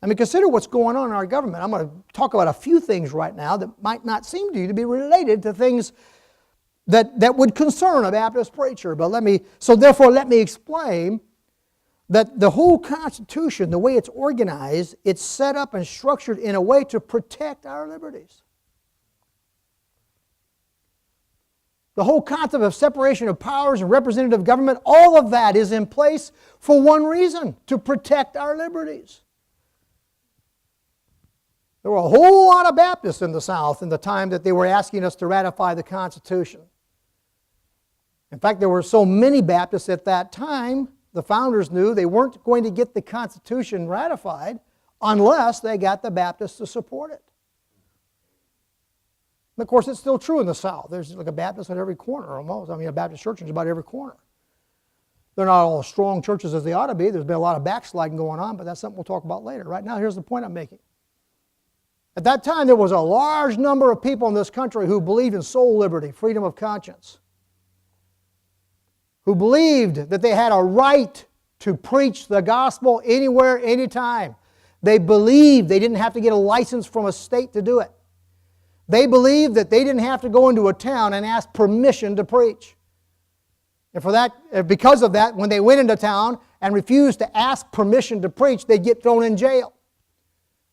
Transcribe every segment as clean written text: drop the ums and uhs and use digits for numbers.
I mean, consider what's going on in our government. I'm going to talk about a few things right now that might not seem to you to be related to things that would concern a Baptist preacher. But let me explain that the whole Constitution, the way it's organized, it's set up and structured in a way to protect our liberties. The whole concept of separation of powers and representative government, all of that is in place for one reason, to protect our liberties. There were a whole lot of Baptists in the South in the time that they were asking us to ratify the Constitution. In fact, there were so many Baptists at that time, the founders knew they weren't going to get the Constitution ratified unless they got the Baptists to support it. And of course, it's still true in the South. There's like a Baptist at every corner almost. I mean, a Baptist church in about every corner. They're not all as strong churches as they ought to be. There's been a lot of backsliding going on, but that's something we'll talk about later. Right now, here's the point I'm making. At that time, there was a large number of people in this country who believed in soul liberty, freedom of conscience, who believed that they had a right to preach the gospel anywhere, anytime. They believed they didn't have to get a license from a state to do it. They believed that they didn't have to go into a town and ask permission to preach. And because of that, when they went into town and refused to ask permission to preach, they'd get thrown in jail.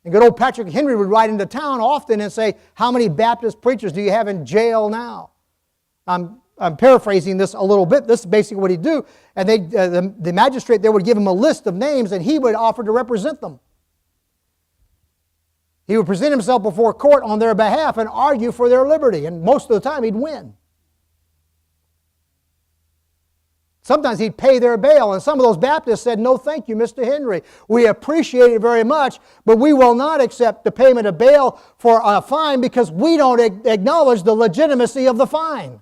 And good old Patrick Henry would ride into town often and say, "How many Baptist preachers do you have in jail now?" I'm paraphrasing this a little bit. This is basically what he'd do. And the magistrate there would give him a list of names, and he would offer to represent them. He would present himself before court on their behalf and argue for their liberty. And most of the time, he'd win. Sometimes he'd pay their bail, and some of those Baptists said, "No, thank you, Mr. Henry. We appreciate it very much, but we will not accept the payment of bail for a fine because we don't acknowledge the legitimacy of the fine."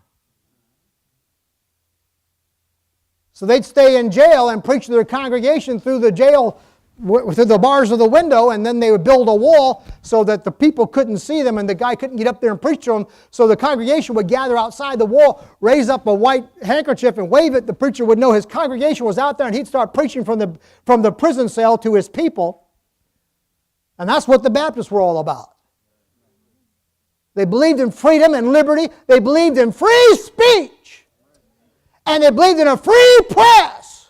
So they'd stay in jail and preach to their congregation through the jail, through the bars of the window, and then they would build a wall so that the people couldn't see them and the guy couldn't get up there and preach to them. So the congregation would gather outside the wall, raise up a white handkerchief and wave it. The preacher would know his congregation was out there, and he'd start preaching from the prison cell to his people. And that's what the Baptists were all about. They believed in freedom and liberty. They believed in free speech. And they believed in a free press.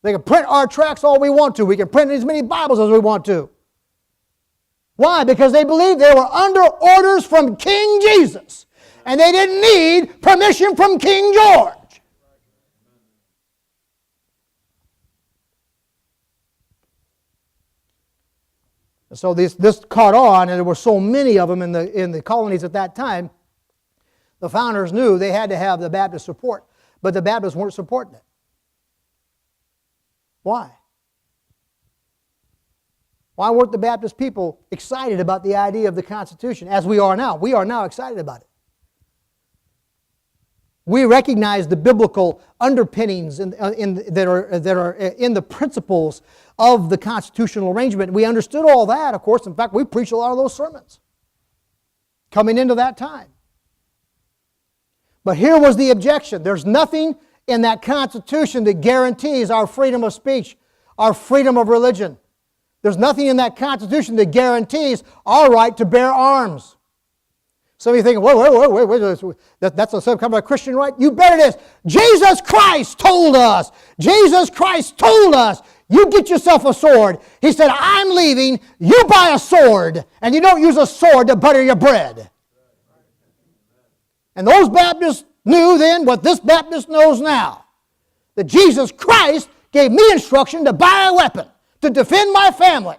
They can print our tracts all we want to. We can print as many Bibles as we want to. Why? Because they believed they were under orders from King Jesus. And they didn't need permission from King George. And so this caught on, and there were so many of them in the colonies at that time. The founders knew they had to have the Baptist support, but the Baptists weren't supporting it. Why? Why weren't the Baptist people excited about the idea of the Constitution as we are now? We are now excited about it. We recognize the biblical underpinnings that are in the principles of the constitutional arrangement. We understood all that, of course. In fact, we preached a lot of those sermons coming into that time. But here was the objection. There's nothing in that Constitution that guarantees our freedom of speech, our freedom of religion. There's nothing in that Constitution that guarantees our right to bear arms. Some of you thinking, wait, that's some kind of a Christian right? You bet it is. Jesus Christ told us. Jesus Christ told us, you get yourself a sword. He said, I'm leaving, you buy a sword, and you don't use a sword to butter your bread. And those Baptists knew then what this Baptist knows now. That Jesus Christ gave me instruction to buy a weapon to defend my family.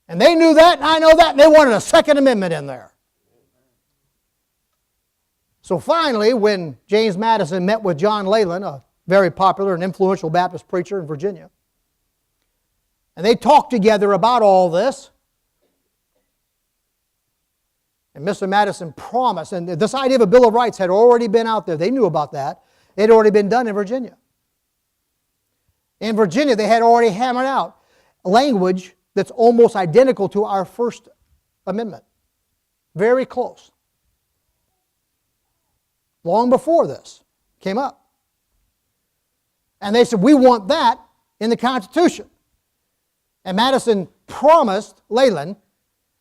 And they knew that, and I know that, and they wanted a Second Amendment in there. So finally, when James Madison met with John Leland, a very popular and influential Baptist preacher in Virginia, and they talked together about all this, and Mr. Madison promised, and this idea of a Bill of Rights had already been out there. They knew about that. It had already been done in Virginia. In Virginia, they had already hammered out language that's almost identical to our First Amendment. Very close. Long before this came up. And they said, we want that in the Constitution. And Madison promised Leland,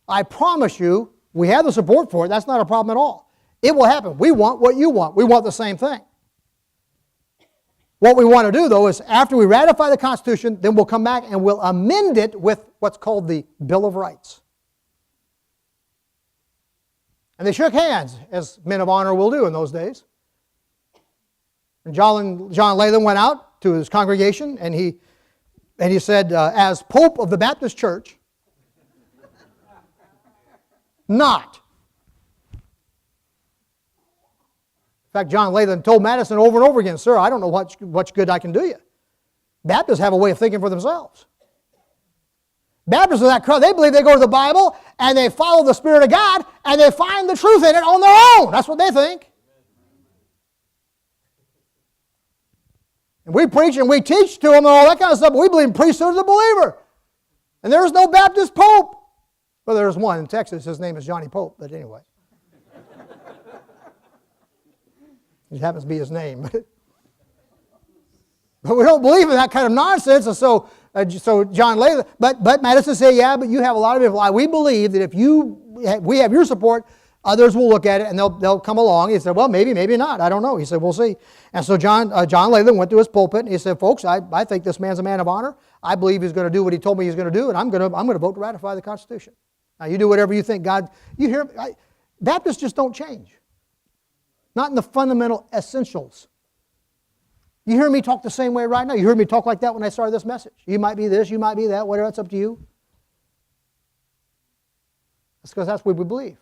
I promise you, we have the support for it. That's not a problem at all. It will happen. We want what you want. We want the same thing. What we want to do, though, is after we ratify the Constitution, then we'll come back and we'll amend it with what's called the Bill of Rights. And they shook hands, as men of honor will do in those days. And John Leland went out to his congregation, and he said, as Pope of the Baptist Church, not. In fact, John Leland told Madison over and over again, sir, I don't know what good I can do you. Baptists have a way of thinking for themselves. Baptists are that crowd. They believe they go to the Bible and they follow the Spirit of God and they find the truth in it on their own. That's what they think. And we preach and we teach to them and all that kind of stuff, but we believe in priesthood of the believer. And there is no Baptist Pope. Well, there's one in Texas. His name is Johnny Pope, but anyway. It happens to be his name. But we don't believe in that kind of nonsense, and so John Leland, but Madison said, yeah, but you have a lot of people. We believe that if we have your support, others will look at it and they'll come along. He said, well, maybe not. I don't know. He said, we'll see. And so John Leland went to his pulpit and he said, folks, I think this man's a man of honor. I believe he's going to do what he told me he's going to do, and I'm going to vote to ratify the Constitution. Now, you do whatever you think God. You hear, Baptists just don't change. Not in the fundamental essentials. You hear me talk the same way right now. You heard me talk like that when I started this message. You might be this, you might be that, whatever, it's up to you. That's because that's what we believe.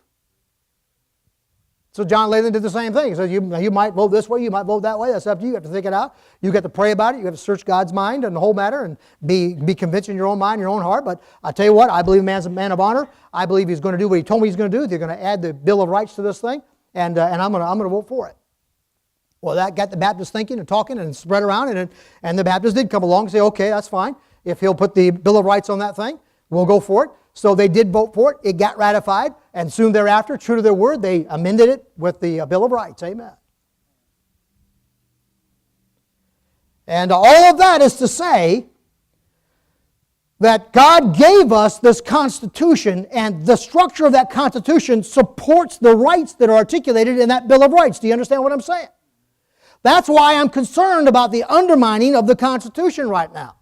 So John Leland did the same thing. He said, you might vote this way, you might vote that way. That's up to you. You have to think it out. You got to pray about it. You have to search God's mind and the whole matter and be convinced in your own mind, your own heart. But I tell you what, I believe a man's a man of honor. I believe he's going to do what he told me he's going to do. They're going to add the Bill of Rights to this thing, and I'm going to vote for it. Well, that got the Baptists thinking and talking and spread around, and the Baptists did come along and say, okay, that's fine. If he'll put the Bill of Rights on that thing, we'll go for it. So they did vote for it. It got ratified, and soon thereafter, true to their word, they amended it with the Bill of Rights. Amen. And all of that is to say that God gave us this Constitution, and the structure of that Constitution supports the rights that are articulated in that Bill of Rights. Do you understand what I'm saying? That's why I'm concerned about the undermining of the Constitution right now.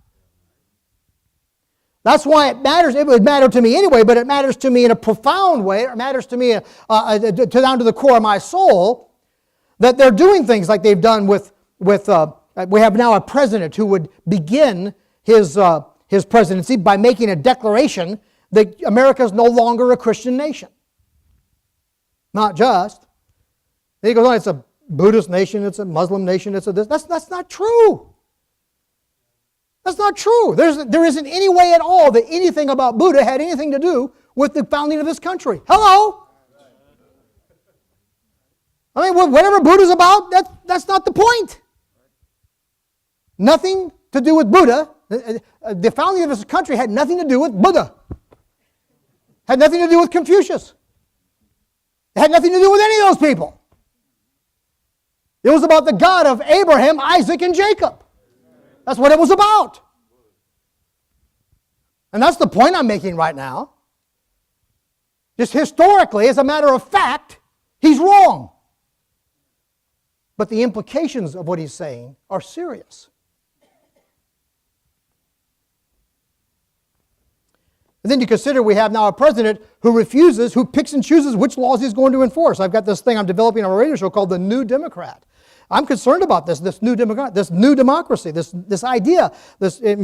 That's why it matters. It would matter to me anyway, but it matters to me in a profound way. It matters to me down to the core of my soul that they're doing things like they've done with we have now a president who would begin his presidency by making a declaration that America is no longer a Christian nation. Not just. Then he goes on, it's a Buddhist nation, it's a Muslim nation, it's a this. That's not true. That's not true. There isn't any way at all that anything about Buddha had anything to do with the founding of this country. Hello? I mean, whatever Buddha's about, that's not the point. Nothing to do with Buddha. The founding of this country had nothing to do with Buddha. Had nothing to do with Confucius. It had nothing to do with any of those people. It was about the God of Abraham, Isaac, and Jacob. That's what it was about. And that's the point I'm making right now. Just historically, as a matter of fact, he's wrong. But the implications of what he's saying are serious. And then you consider we have now a president who picks and chooses which laws he's going to enforce. I've got this thing I'm developing on a radio show called The New Democrat. I'm concerned about this new democracy, this idea.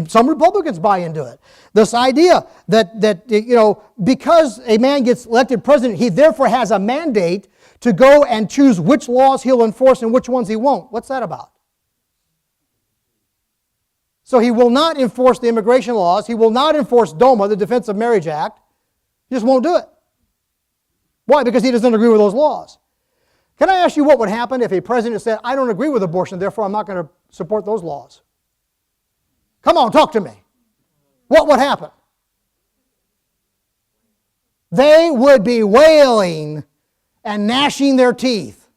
Some Republicans buy into it. This idea that because a man gets elected president, he therefore has a mandate to go and choose which laws he'll enforce and which ones he won't. What's that about? So he will not enforce the immigration laws. He will not enforce DOMA, the Defense of Marriage Act. He just won't do it. Why? Because he doesn't agree with those laws. Can I ask you what would happen if a president said, I don't agree with abortion, therefore I'm not going to support those laws? Come on, talk to me. What would happen? They would be wailing and gnashing their teeth.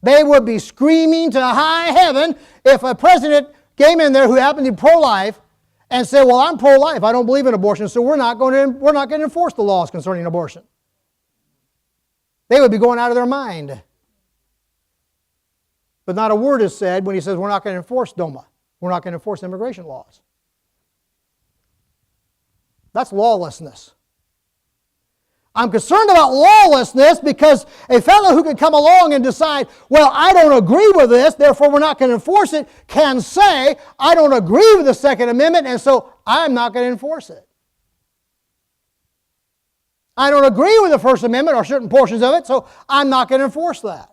They would be screaming to high heaven if a president came in there who happened to be pro-life and said, well, I'm pro-life. I don't believe in abortion, so we're not going to enforce the laws concerning abortion. They would be going out of their mind. But not a word is said when he says we're not going to enforce DOMA. We're not going to enforce immigration laws. That's lawlessness. I'm concerned about lawlessness because a fellow who can come along and decide, well, I don't agree with this, therefore we're not going to enforce it, can say, I don't agree with the Second Amendment, and so I'm not going to enforce it. I don't agree with the First Amendment or certain portions of it, so I'm not going to enforce that.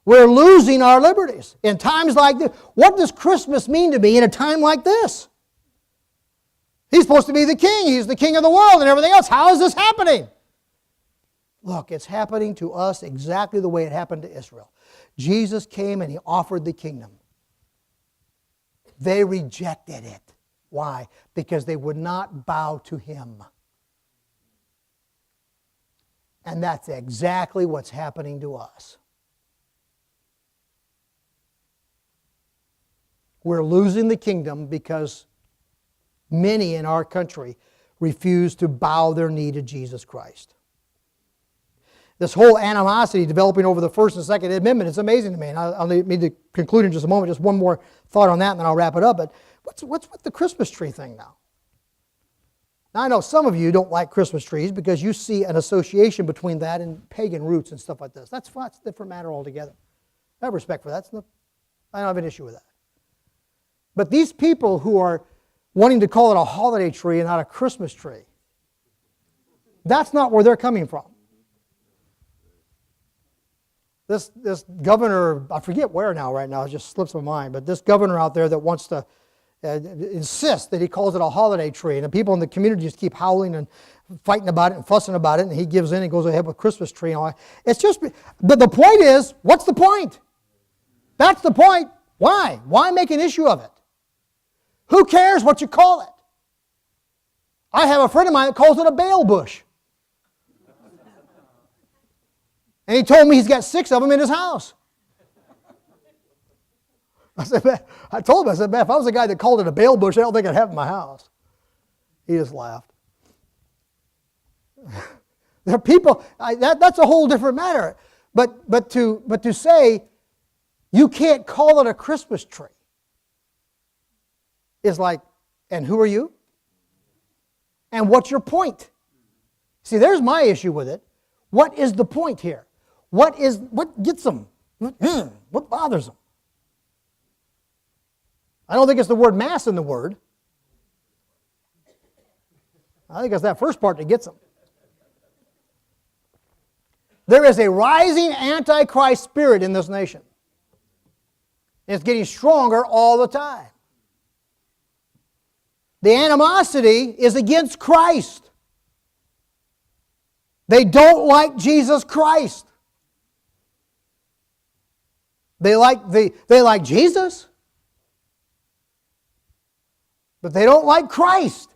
We're losing our liberties in times like this. What does Christmas mean to me in a time like this? He's supposed to be the king. He's the king of the world and everything else. How is this happening? Look, it's happening to us exactly the way it happened to Israel. Jesus came and He offered the kingdom. They rejected it. Why? Because they would not bow to Him. And that's exactly what's happening to us. We're losing the kingdom because many in our country refuse to bow their knee to Jesus Christ. This whole animosity developing over the First and Second Amendment is amazing to me. And I'll need to conclude in just a moment. Just one more thought on that and then I'll wrap it up. But what's with the Christmas tree thing now? Now I know some of you don't like Christmas trees because you see an association between that and pagan roots and stuff like this. That's a different matter altogether. I have respect for that. I don't have an issue with that. But these people who are wanting to call it a holiday tree and not a Christmas tree, that's not where they're coming from. This governor, I forget where now, right now, it just slips my mind, but this governor out there that wants to insist that he calls it a holiday tree, and the people in the community just keep howling and fighting about it and fussing about it, and he gives in and goes ahead with Christmas tree and all that. It's just, but the point is, what's the point? That's the point. Why? Why make an issue of it? Who cares what you call it? I have a friend of mine that calls it a bail bush. And he told me he's got 6 of them in his house. I told him, I said, man, if I was the guy that called it a bail bush, I don't think I'd have it in my house. He just laughed. There are people, that's a whole different matter. But to say you can't call it a Christmas tree is like, and who are you? And what's your point? See, there's my issue with it. What is the point here? What gets them? What bothers them? I don't think it's the word mass in the word. I think it's that first part that gets them. There is a rising antichrist spirit in this nation. It's getting stronger all the time. The animosity is against Christ. They don't like Jesus Christ. They like Jesus, but they don't like Christ.